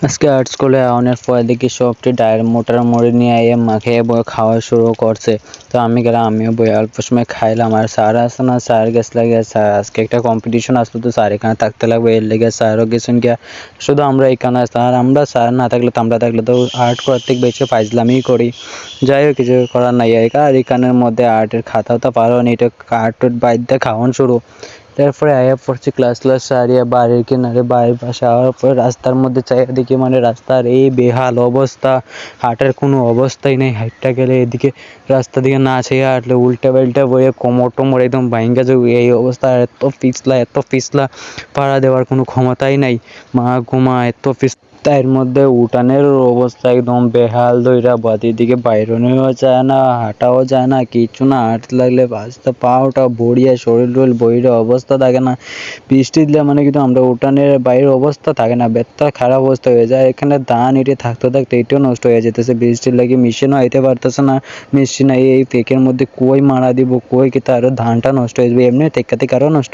আজকে আর্ট স্কুলে আওয়ানোর পর দেখি সবটি ডায়ের মোটার নিয়ে মাখিয়ে বই খাওয়া শুরু করছে। তো আমি গেলাম, আমিও বই অল্প সময় খাইলাম। আর স্যার আসতো না, স্যার গেছ লাগে স্যার আজকে একটা কম্পিটিশন আসলো, তো স্যার এখানে থাকতে লাগবে, এর লেগে স্যারও গেছেন গিয়া। শুধু আমরা এখানে আসতাম, আর আমরা স্যার না থাকলে তো আমরা থাকলে তো আর্ট করার থেকে বেশি ফাইজলামি করি। যাই হোক, কিছু করার নাই। আর এখানের মধ্যে আর্টের খাতাও তো পারো নি, এটা আর্টের বাইরে খাওয়ান শুরু। তারপরে আয়া পড়ছি ক্লাস সারিয়া বাড়ির কিনারে, বাড়ির পাশে আওয়ার পরে রাস্তার মধ্যে চাইয়া দেখি রাস্তার এই বেহাল অবস্থা, হাঁটার কোনো অবস্থাই নেই। হাঁটটা গেলে এদিকে রাস্তা দিকে না চাইয়া হাঁটলে উল্টা পাল্টা বয়ে কোমর টোমর একদম ভাইঙ্গা যাবে এই অবস্থা। এত পিছলা পাড়া দেওয়ার কোনো ক্ষমতাই নাই। মা ঘুমা এত এর মধ্যে উঠানের অবস্থা একদম বেহাল, দইরা বাদি দিকে বাইরনেও যায় না, হাঁটাও যায় না, কিছু না। হাঁটতে লাগলে বাঁচতে পাওটা বড়িয়া, শরীর টরীর বইরে অবস্থা থাকে না। বৃষ্টি দিলে কিন্তু আমরা উঠানের বাইরের অবস্থা থাকে না, বেত্তা খারাপ অবস্থা হয়ে যায়। এখানে ধান এটি থাকতে থাকতে এটিও নষ্ট হয়ে যেতেছে, বৃষ্টির লাগে মেশিনও আইতে পারতেছে না। মেশিন এই পেকের মধ্যে কই মারা দিব, কই কি তার ধানটা নষ্ট হয়ে যাবে, এমনি থেকে আরও নষ্ট।